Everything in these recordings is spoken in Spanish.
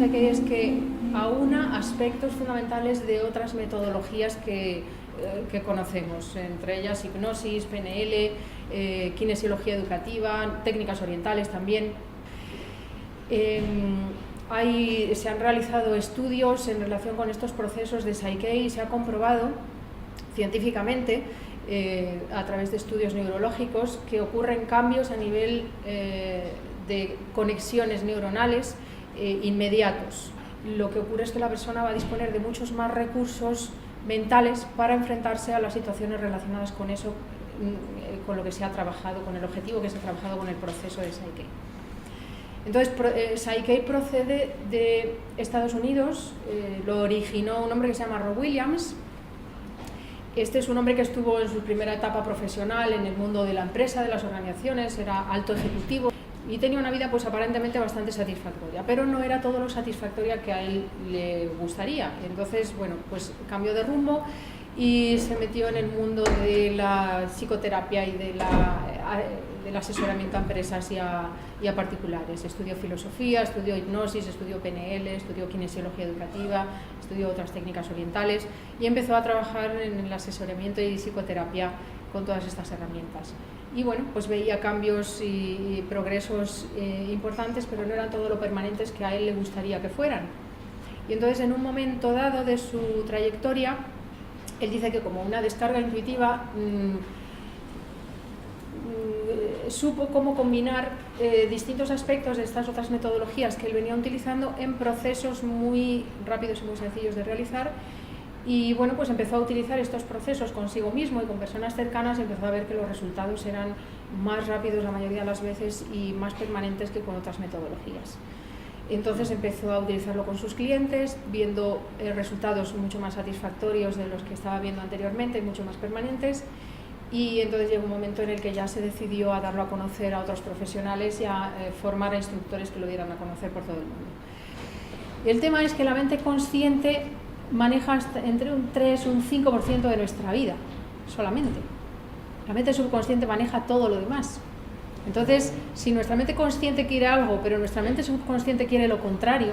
Psyche es que aúna aspectos fundamentales de otras metodologías que conocemos, entre ellas hipnosis, PNL, kinesiología educativa, técnicas orientales también. Se han realizado estudios en relación con estos procesos de Psyche y se ha comprobado científicamente a través de estudios neurológicos que ocurren cambios a nivel de conexiones neuronales inmediatos. Lo que ocurre es que la persona va a disponer de muchos más recursos mentales para enfrentarse a las situaciones relacionadas con eso, con lo que se ha trabajado, con el objetivo que se ha trabajado con el proceso de Psyche. Entonces, Psyche procede de Estados Unidos, lo originó un hombre que se llama Rob Williams. Este es un hombre que estuvo en su primera etapa profesional en el mundo de la empresa, de las organizaciones, era alto ejecutivo y tenía una vida pues aparentemente bastante satisfactoria, pero no era todo lo satisfactoria que a él le gustaría. Entonces, bueno, pues cambió de rumbo y se metió en el mundo de la psicoterapia y del asesoramiento a empresas y a particulares. Estudió filosofía, estudió hipnosis, estudió PNL, estudió kinesiología educativa, estudió otras técnicas orientales y empezó a trabajar en el asesoramiento y psicoterapia con todas estas herramientas. Y bueno, pues veía cambios y progresos importantes, pero no eran todo lo permanentes que a él le gustaría que fueran. Y entonces, en un momento dado de su trayectoria, él dice que como una descarga intuitiva supo cómo combinar distintos aspectos de estas otras metodologías que él venía utilizando en procesos muy rápidos y muy sencillos de realizar. Y bueno, pues empezó a utilizar estos procesos consigo mismo y con personas cercanas y empezó a ver que los resultados eran más rápidos la mayoría de las veces y más permanentes que con otras metodologías. Entonces empezó a utilizarlo con sus clientes, viendo resultados mucho más satisfactorios de los que estaba viendo anteriormente, mucho más permanentes. Y entonces llegó un momento en el que ya se decidió a darlo a conocer a otros profesionales y a formar a instructores que lo dieran a conocer por todo el mundo. El tema es que la mente consciente maneja hasta entre un 3 y un 5% de nuestra vida, solamente. La mente subconsciente maneja todo lo demás. Entonces, si nuestra mente consciente quiere algo, pero nuestra mente subconsciente quiere lo contrario,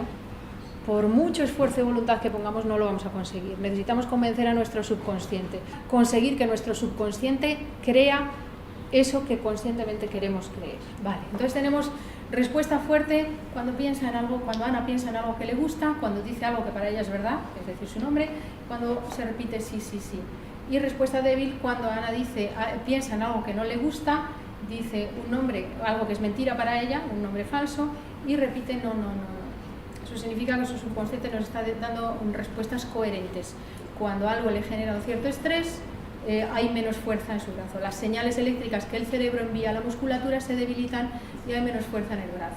por mucho esfuerzo y voluntad que pongamos no lo vamos a conseguir. Necesitamos convencer a nuestro subconsciente, conseguir que nuestro subconsciente crea eso que conscientemente queremos creer. Vale, entonces tenemos respuesta fuerte cuando piensa en algo, cuando Ana piensa en algo que le gusta, cuando dice algo que para ella es verdad, es decir, su nombre, cuando se repite sí, sí, sí. Y respuesta débil cuando Ana piensa en algo que no le gusta, dice un nombre, algo que es mentira para ella, un nombre falso, y repite no, no, no, no. Eso significa que su subconsciente nos está dando respuestas coherentes. Cuando algo le genera un cierto estrés, hay menos fuerza en su brazo. Las señales eléctricas que el cerebro envía a la musculatura se debilitan y hay menos fuerza en el brazo.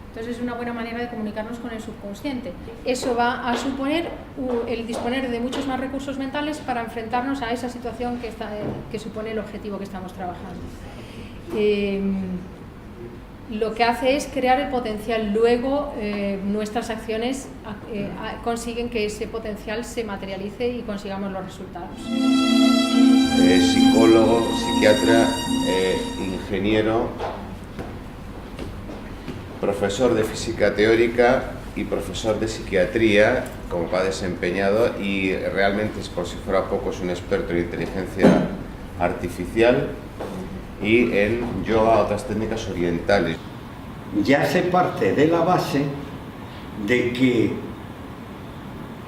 Entonces es una buena manera de comunicarnos con el subconsciente. Eso va a suponer el disponer de muchos más recursos mentales para enfrentarnos a esa situación que supone el objetivo que estamos trabajando. Lo que hace es crear el potencial. Luego nuestras acciones consiguen que ese potencial se materialice y consigamos los resultados. Psicólogo, psiquiatra, ingeniero, profesor de física teórica y profesor de psiquiatría, como ha desempeñado, y realmente, por si fuera poco, es un experto en inteligencia artificial y en yoga, otras técnicas orientales. Ya se parte de la base de que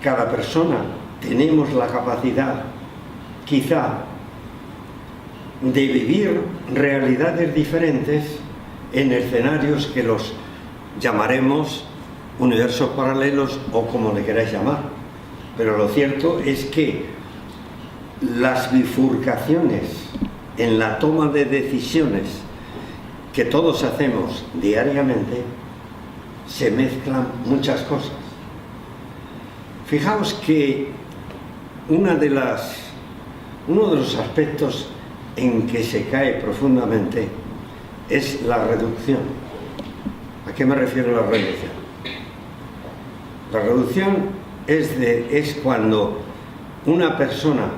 cada persona tenemos la capacidad, quizá, de vivir realidades diferentes en escenarios que los llamaremos universos paralelos o como le queráis llamar. Pero lo cierto es que las bifurcaciones en la toma de decisiones que todos hacemos diariamente, se mezclan muchas cosas. Fijaos que uno de los aspectos en que se cae profundamente es la reducción. ¿A qué me refiero a la reducción? La reducción es cuando una persona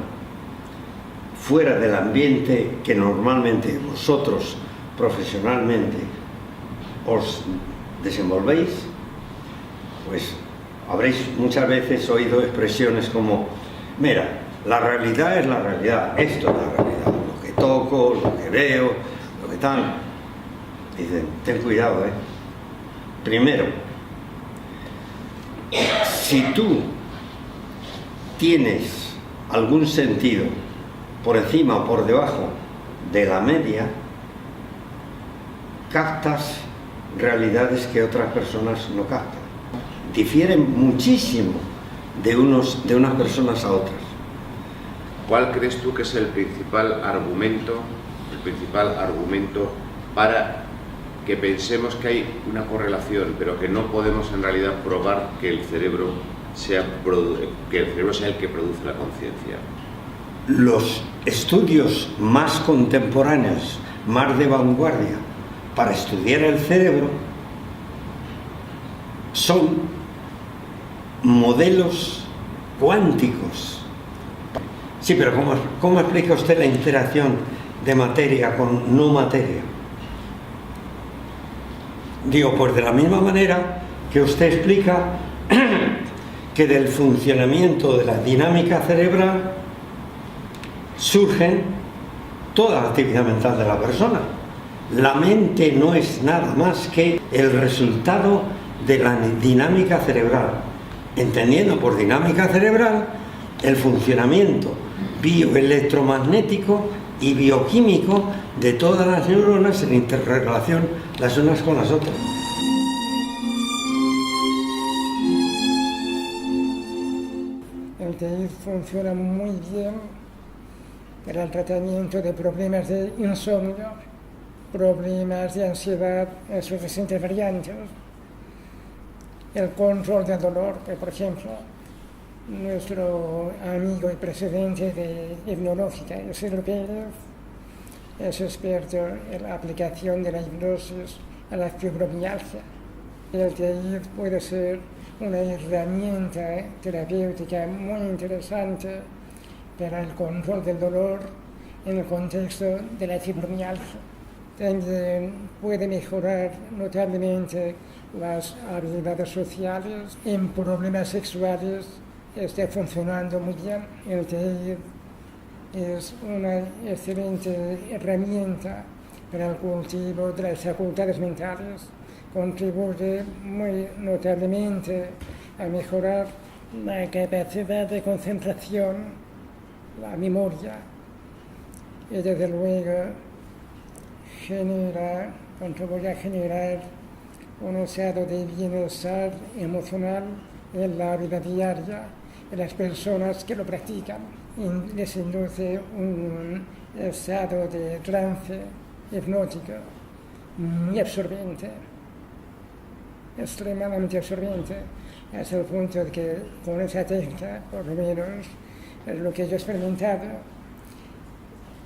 fuera del ambiente que normalmente vosotros profesionalmente os desenvolvéis, pues habréis muchas veces oído expresiones como, mira, la realidad es la realidad, esto es la realidad, lo que toco, lo que veo, lo que tal. Dicen, ten cuidado, Primero, si tú tienes algún sentido por encima o por debajo de la media, captas realidades que otras personas no captan. Difieren muchísimo de unas personas a otras. ¿Cuál crees tú que es el principal argumento para que pensemos que hay una correlación, pero que no podemos en realidad probar que el cerebro sea el que produce la conciencia? Los estudios más contemporáneos, más de vanguardia, para estudiar el cerebro, son modelos cuánticos. Sí, pero ¿cómo explica usted la interacción de materia con no materia? Digo, pues de la misma manera que usted explica que del funcionamiento de la dinámica cerebral surgen toda la actividad mental de la persona. La mente no es nada más que el resultado de la dinámica cerebral, entendiendo por dinámica cerebral el funcionamiento bioelectromagnético y bioquímico de todas las neuronas en interrelación las unas con las otras. El TEIR funciona muy bien para el tratamiento de problemas de insomnio, problemas de ansiedad en sus distintas variantes, el control del dolor, que por ejemplo nuestro amigo y presidente de hipnológica, Isidro Pérez, es experto en la aplicación de la hipnosis a la fibromialgia. El TEIR puede ser una herramienta terapéutica muy interesante para el control del dolor en el contexto de la fibromialgia. También puede mejorar notablemente las habilidades sociales. En problemas sexuales está funcionando muy bien. El TEIR es una excelente herramienta para el cultivo de las facultades mentales. Contribuye muy notablemente a mejorar la capacidad de concentración, la memoria, y desde luego contribuye a generar un estado de bienestar emocional en la vida diaria de las personas que lo practican. Y les induce un estado de trance hipnótico muy absorbente, extremadamente absorbente, hasta el punto de que con esa técnica, por lo menos es lo que yo he experimentado,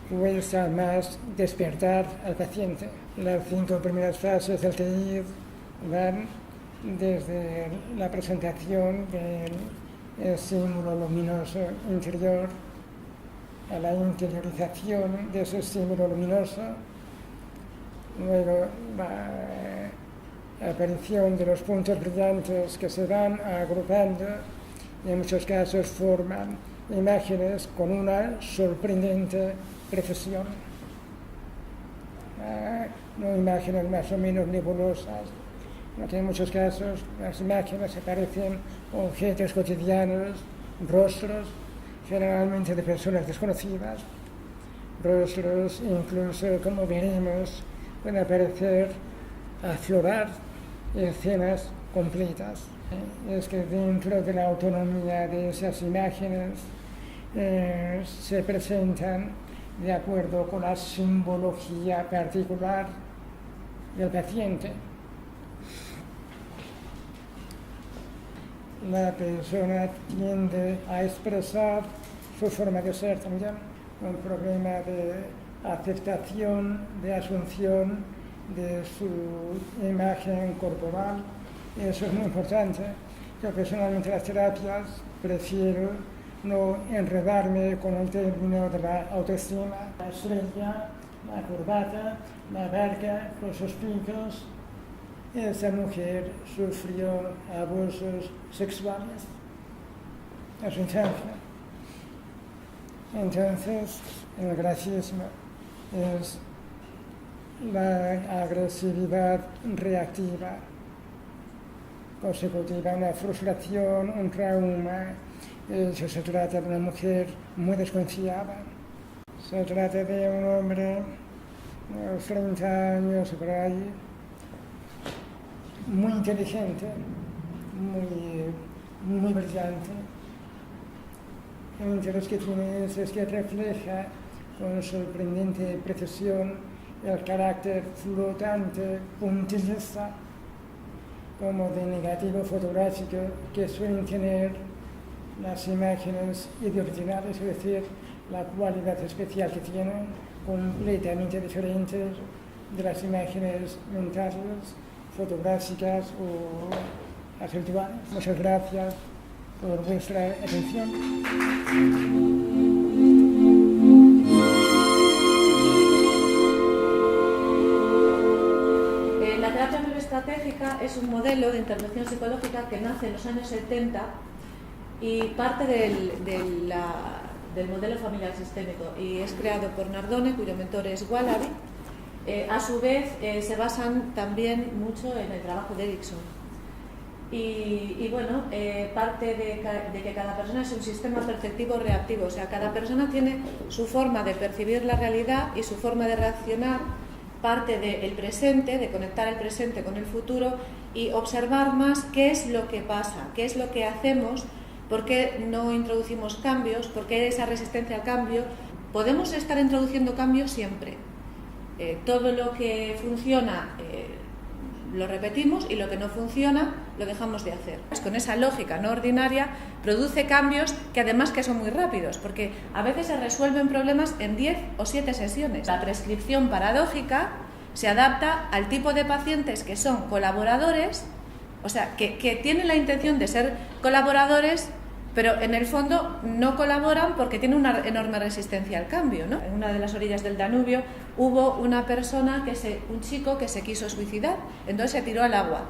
cuesta más despertar al paciente. Las 5 primeras fases del TEIR van desde la presentación del estímulo luminoso interior a la interiorización de ese estímulo luminoso, luego la aparición de los puntos brillantes que se van agrupando y en muchos casos forman imágenes con una sorprendente precisión. No imágenes más o menos nebulosas, porque en muchos casos las imágenes aparecen objetos cotidianos, rostros, generalmente de personas desconocidas, rostros incluso, como veremos, pueden aparecer, aflorar escenas completas. Es que dentro de la autonomía de esas imágenes se presentan de acuerdo con la simbología particular del paciente. La persona tiende a expresar su forma de ser también, un problema de aceptación, de asunción de su imagen corporal. Eso es muy importante. Yo personalmente en las terapias prefiero no enredarme con el término de la autoestima. La estrella, la corbata, la barca con sus picos, esa mujer sufrió abusos sexuales en su infancia. Entonces, el gracismo es la agresividad reactiva, consecutiva a una frustración, un trauma. Eso se trata de una mujer muy desconfiada. Se trata de un hombre de 30 años por ahí, muy inteligente, muy brillante. El interés que tiene es que refleja con sorprendente precisión el carácter flotante, puntillista, como de negativo fotográfico que suelen tener las imágenes ideooriginales, es decir, la cualidad especial que tienen, completamente diferentes de las imágenes mentales, fotográficas o afectivas. Muchas gracias por vuestra atención. La terapia neuroestratégica es un modelo de intervención psicológica que nace en los años 70 y parte del modelo familiar sistémico y es creado por Nardone, cuyo mentor es Wallaby. A su vez se basan también mucho en el trabajo de Erikson. Y bueno, parte de que cada persona es un sistema perceptivo reactivo, o sea, cada persona tiene su forma de percibir la realidad y su forma de reaccionar, parte del presente, de conectar el presente con el futuro y observar más qué es lo que pasa, qué es lo que hacemos, por qué no introducimos cambios, por qué esa resistencia al cambio. Podemos estar introduciendo cambios siempre. Todo lo que funciona lo repetimos y lo que no funciona lo dejamos de hacer. Con esa lógica no ordinaria produce cambios que además que son muy rápidos, porque a veces se resuelven problemas en 10 o 7 sesiones. La prescripción paradójica se adapta al tipo de pacientes que son colaboradores, o sea, que tienen la intención de ser colaboradores, pero en el fondo no colaboran porque tienen una enorme resistencia al cambio, ¿no? En una de las orillas del Danubio hubo una persona, un chico que se quiso suicidar, entonces se tiró al agua.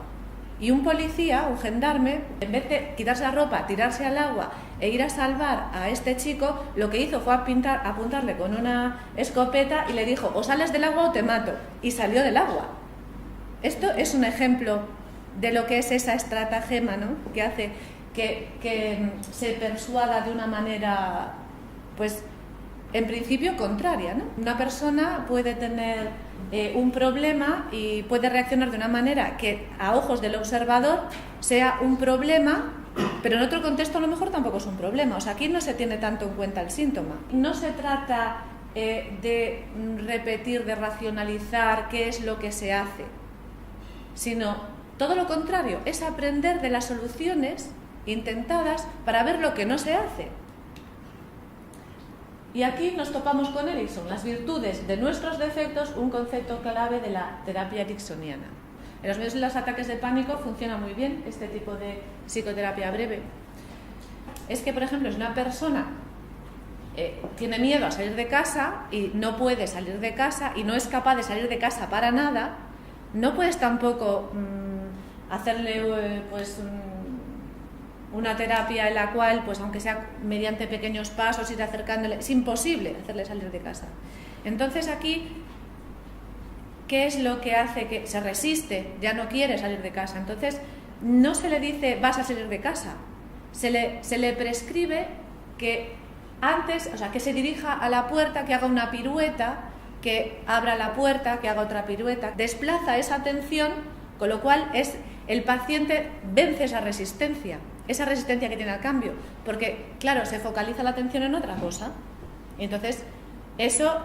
Y un policía, un gendarme, en vez de quitarse la ropa, tirarse al agua e ir a salvar a este chico, lo que hizo fue apuntarle con una escopeta y le dijo: o sales del agua o te mato. Y salió del agua. Esto es un ejemplo de lo que es esa estratagema, ¿no?, que hace que se persuada de una manera, pues, en principio contraria, ¿no? Una persona puede tener un problema y puede reaccionar de una manera que a ojos del observador sea un problema, pero en otro contexto a lo mejor tampoco es un problema. O sea, aquí no se tiene tanto en cuenta el síntoma. No se trata de repetir, de racionalizar qué es lo que se hace, sino todo lo contrario, es aprender de las soluciones intentadas para ver lo que no se hace. Y aquí nos topamos con Erikson, las virtudes de nuestros defectos, un concepto clave de la terapia ericksoniana. En los medios de los ataques de pánico funciona muy bien este tipo de psicoterapia breve. Es que, por ejemplo, si una persona tiene miedo a salir de casa y no puede salir de casa y no es capaz de salir de casa para nada, no puedes tampoco hacerle una terapia en la cual, pues aunque sea mediante pequeños pasos, ir acercándole, es imposible hacerle salir de casa. Entonces aquí, ¿qué es lo que hace que se resiste? Ya no quiere salir de casa. Entonces no se le dice vas a salir de casa, se le prescribe que antes, o sea, que se dirija a la puerta, que haga una pirueta, que abra la puerta, que haga otra pirueta, desplaza esa atención, con lo cual el paciente vence esa resistencia que tiene al cambio, porque claro, se focaliza la atención en otra cosa. Y entonces eso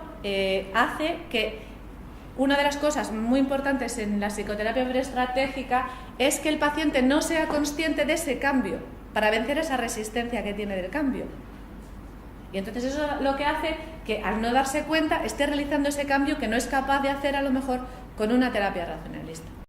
hace que una de las cosas muy importantes en la psicoterapia estratégica es que el paciente no sea consciente de ese cambio para vencer esa resistencia que tiene del cambio. Y entonces eso es lo que hace que al no darse cuenta esté realizando ese cambio que no es capaz de hacer a lo mejor con una terapia racionalista.